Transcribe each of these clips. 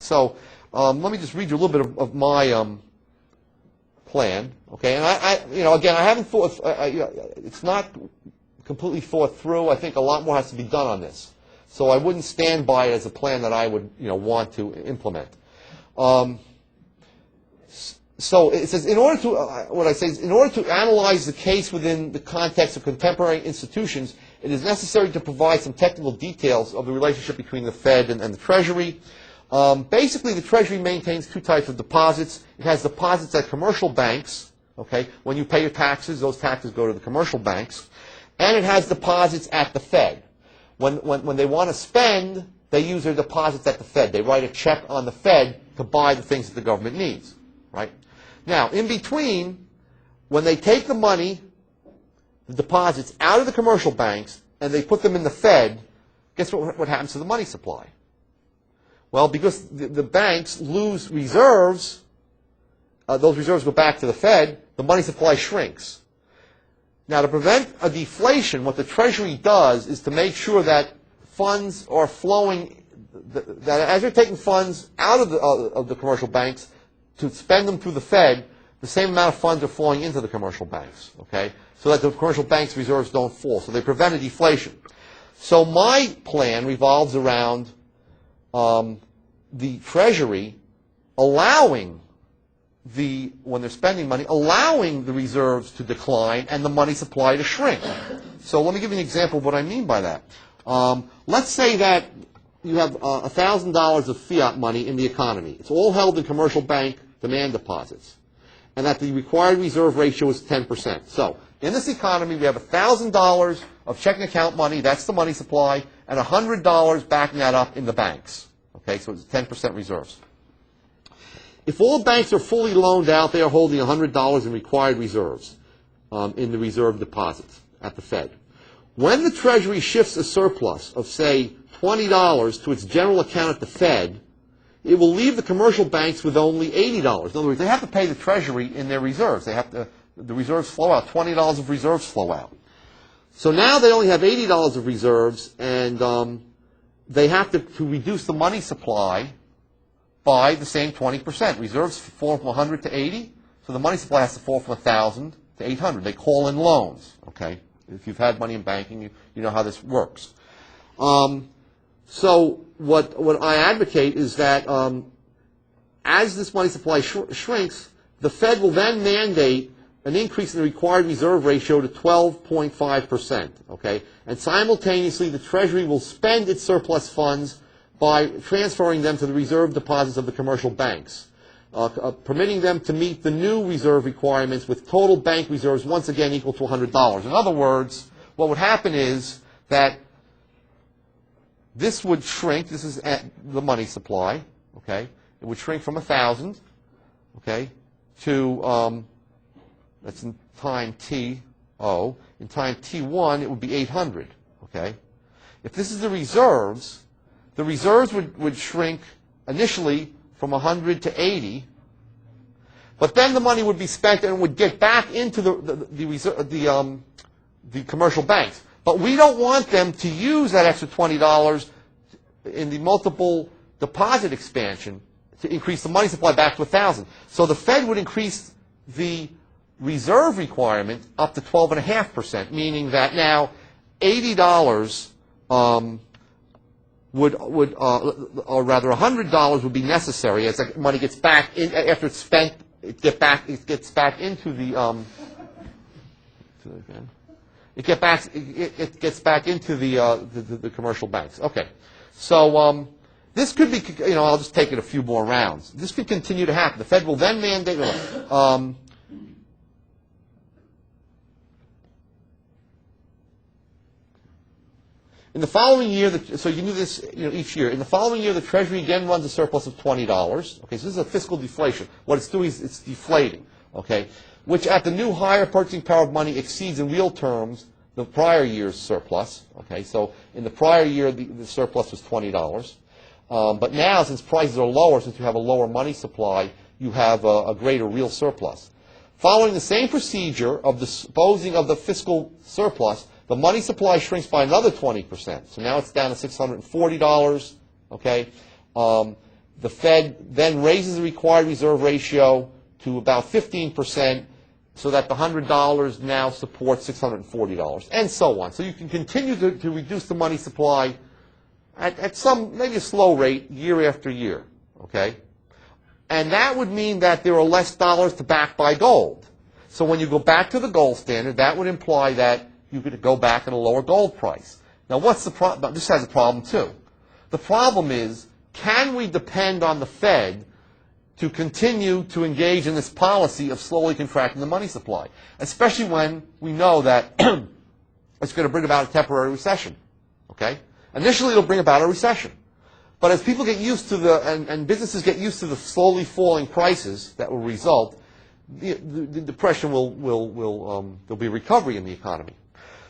So let me just read you a little bit of my plan. Okay, and again, I haven't thought. It's not completely thought through. I think a lot more has to be done on this. So I wouldn't stand by it as a plan that I would, want to implement. So it says, in order to analyze the case within the context of contemporary institutions, it is necessary to provide some technical details of the relationship between the Fed and the Treasury. Basically, the Treasury maintains two types of deposits. It has deposits at commercial banks. Okay, when you pay your taxes, those taxes go to the commercial banks, and it has deposits at the Fed. When they want to spend, they use their deposits at the Fed. They write a check on the Fed to buy the things that the government needs. Right? Now, in between, when they take the money, the deposits out of the commercial banks, and they put them in the Fed, guess what happens to the money supply? Well, because the banks lose reserves, those reserves go back to the Fed, the money supply shrinks. Now, to prevent a deflation, what the Treasury does is to make sure that funds are flowing, that as you're taking funds out of the commercial banks to spend them through the Fed, the same amount of funds are flowing into the commercial banks, okay, so that the commercial banks' reserves don't fall. So they prevent a deflation. So my plan revolves around the Treasury allowing when they're spending money, allowing the reserves to decline and the money supply to shrink. So let me give you an example of what I mean by that. Let's say that you have $1,000 of fiat money in the economy. It's all held in commercial bank demand deposits, and that the required reserve ratio is 10%. So in this economy, we have $1,000 of checking account money, that's the money supply, and $100 backing that up in the banks. Okay, so it's 10% reserves. If all banks are fully loaned out, they are holding $100 in required reserves in the reserve deposits at the Fed. When the Treasury shifts a surplus of, say, $20 to its general account at the Fed, it will leave the commercial banks with only $80. In other words, they have to pay the Treasury in their reserves. The reserves flow out. $20 of reserves flow out. So now they only have $80 of reserves, and they have to reduce the money supply by the same 20%. Reserves fall from 100 to 80, so the money supply has to fall from 1,000 to 800. They call in loans. Okay, if you've had money in banking, you know how this works. So what I advocate is that as this money supply shrinks, the Fed will then mandate an increase in the required reserve ratio to 12.5%. Okay, and simultaneously the Treasury will spend its surplus funds by transferring them to the reserve deposits of the commercial banks, permitting them to meet the new reserve requirements with total bank reserves once again equal to $100. In other words, what would happen is that this would shrink. This is at the money supply. Okay, it would shrink from 1,000. Okay, to that's in time t0. In time t1, it would be 800. Okay, if this is the reserves would shrink initially from 100 to 80, but then the money would be spent and would get back into the commercial banks. But we don't want them to use that extra $20 in the multiple deposit expansion to increase the money supply back to 1,000. So the Fed would increase the reserve requirement up to 12.5%, meaning that now $80 or rather $100 would be necessary as the money gets back in after it's spent. It gets back into the it gets back into the commercial banks. Okay, so this could be, I'll just take it a few more rounds. This could continue to happen. The Fed will then mandate. In the following year, so you can do this each year. In the following year, the Treasury again runs a surplus of $20. Okay, so this is a fiscal deflation. What it's doing is it's deflating. Okay, which at the new higher purchasing power of money exceeds in real terms the prior year's surplus. Okay, so in the prior year, the surplus was $20. But now, since prices are lower, since you have a lower money supply, you have a greater real surplus. Following the same procedure of disposing of the fiscal surplus, the money supply shrinks by another 20%. So now it's down to $640. Okay, The Fed then raises the required reserve ratio to about 15%, so that the $100 now supports $640, and so on. So you can continue to reduce the money supply at some, maybe a slow rate, year after year, okay? And that would mean that there are less dollars to back by gold. So when you go back to the gold standard, that would imply that you could go back at a lower gold price. Now what's the problem? This has a problem too. The problem is, can we depend on the Fed to continue to engage in this policy of slowly contracting the money supply, especially when we know that it's going to bring about a temporary recession, okay? Initially, it'll bring about a recession. But as people get used to and businesses get used to the slowly falling prices that will result, the depression there'll be recovery in the economy.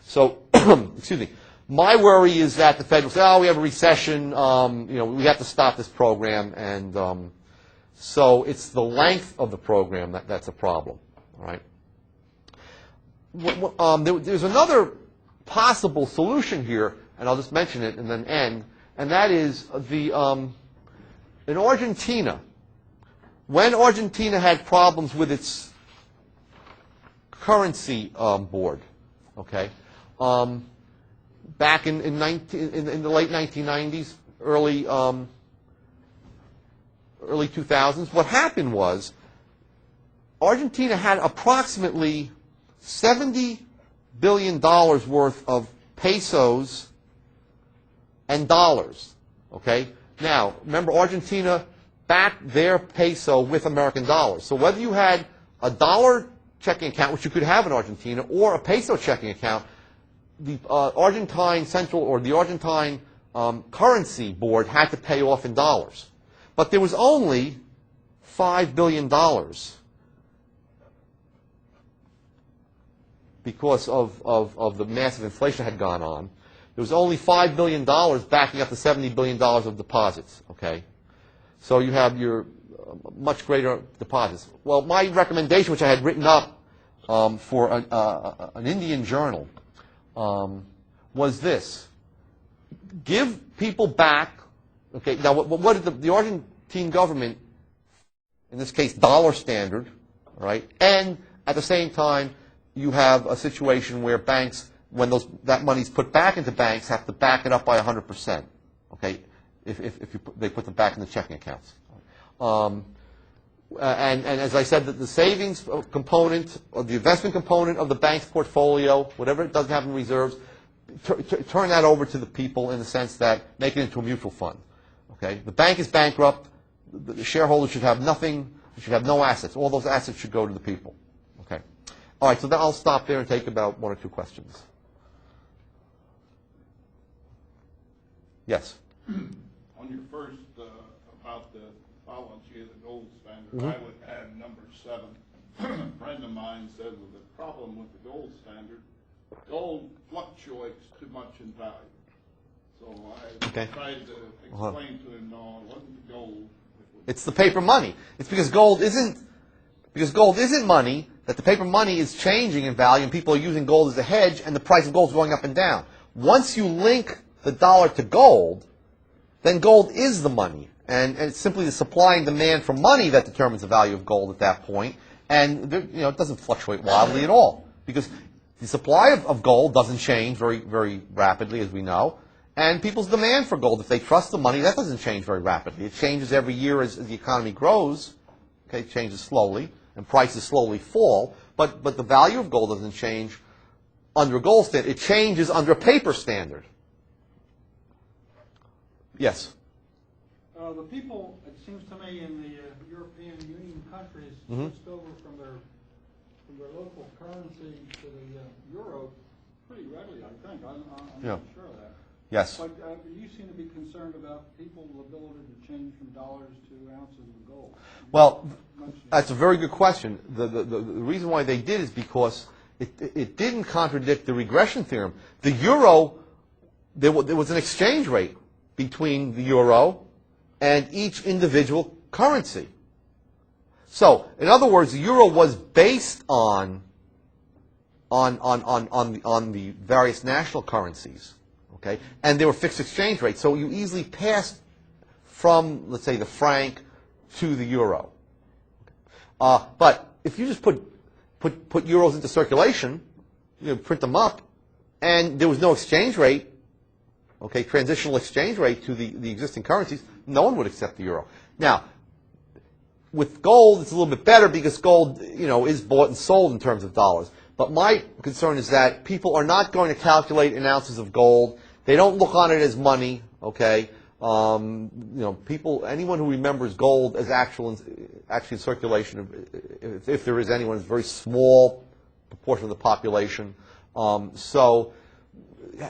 So, excuse me. My worry is that the Fed will say, oh, we have a recession, we have to stop this program, and so it's the length of the program that's a problem, all right? There's another possible solution here, and I'll just mention it and then end, and that is in Argentina, when Argentina had problems with its currency board, okay, back in the late 1990s, early 2000s, what happened was Argentina had approximately $70 billion worth of pesos and dollars, okay? Now, remember, Argentina backed their peso with American dollars. So whether you had a dollar checking account, which you could have in Argentina, or a peso checking account, the Argentine currency board had to pay off in dollars. But there was only $5 billion because of the massive inflation that had gone on. There was only $5 billion backing up the $70 billion of deposits, okay? So you have your much greater deposits. Well, my recommendation, which I had written up for an Indian journal, was this. Give people back. Okay, now what did the Argentine government, in this case, dollar standard, right? And at the same time, you have a situation where banks, when that money's put back into banks, have to back it up by 100%. Okay, if they put them back in the checking accounts. And as I said, the savings component or the investment component of the bank's portfolio, whatever it doesn't have in reserves, turn that over to the people in the sense that make it into a mutual fund. Okay, the bank is bankrupt. The shareholders should have nothing. They should have no assets. All those assets should go to the people. Okay. All right. So then I'll stop there and take about one or two questions. Yes. On your first about the apology of the gold standard, I would add number 7. A friend of mine said that the problem with the gold standard, gold fluctuates too much in value. So I tried to explain to him, no, it wasn't the gold. It's the paper money. It's because gold isn't money, that the paper money is changing in value and people are using gold as a hedge and the price of gold is going up and down. Once you link the dollar to gold, then gold is the money. And it's simply the supply and demand for money that determines the value of gold at that point. And it doesn't fluctuate wildly at all. Because the supply of gold doesn't change very, very rapidly, as we know. And people's demand for gold, if they trust the money, that doesn't change very rapidly. It changes every year as the economy grows. Okay, it changes slowly, and prices slowly fall. But the value of gold doesn't change under a gold standard. It changes under a paper standard. Yes? The people, it seems to me, in the European Union countries switched over from their local currency to the euro pretty readily, I think. I'm not sure of that. Yes. But you seem to be concerned about people's ability to change from dollars to ounces of gold. Well, that's a very good question. The reason why they did is because it didn't contradict the regression theorem. The euro, there was an exchange rate between the euro and each individual currency. So, in other words, the euro was based on the various national currencies, okay, and there were fixed exchange rates. So you easily passed from, let's say, the franc to the euro. But if you just put euros into circulation, print them up, and there was no exchange rate, okay, transitional exchange rate to the existing currencies, no one would accept the euro. Now, with gold, it's a little bit better because gold, is bought and sold in terms of dollars. But my concern is that people are not going to calculate in ounces of gold. They don't look on it as money, okay? People, anyone who remembers gold as actually in circulation, if there is anyone, is a very small proportion of the population. So,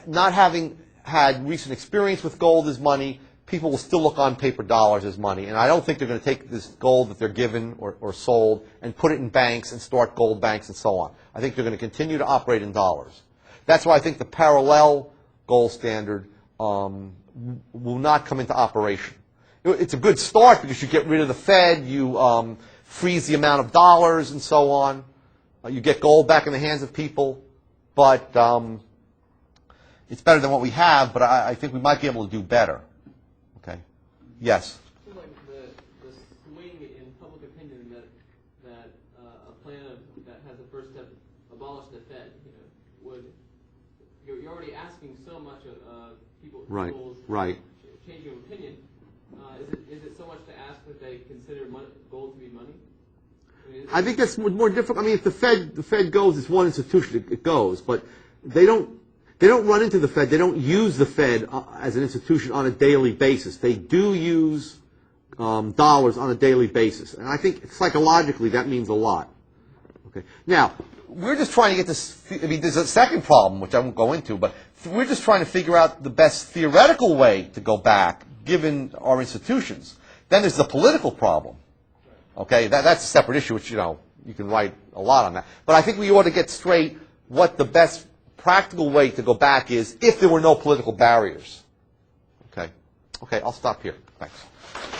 not having had recent experience with gold as money, people will still look on paper dollars as money. And I don't think they're going to take this gold that they're given or sold and put it in banks and start gold banks and so on. I think they're going to continue to operate in dollars. That's why I think the parallel gold standard will not come into operation. It's a good start because you get rid of the Fed, you freeze the amount of dollars and so on. You get gold back in the hands of people, but it's better than what we have, but I think we might be able to do better. Okay. Yes? Seems like the swing in public opinion that a plan that has a first step, abolish the Fed, would, you're already asking so much of people's changing of opinion. Is it so much to ask that they consider gold to be money? I think that's more difficult. I mean, if the Fed goes, it's one institution, it goes, but they don't run into the Fed. They don't use the Fed as an institution on a daily basis. They do use dollars on a daily basis, and I think psychologically that means a lot. Okay. Now, we're just trying to get this. I mean, there's a second problem which I won't go into, but we're just trying to figure out the best theoretical way to go back, given our institutions. Then there's the political problem. Okay, that's a separate issue, which, you can write a lot on that. But I think we ought to get straight what the best practical way to go back is if there were no political barriers. Okay, I'll stop here. Thanks.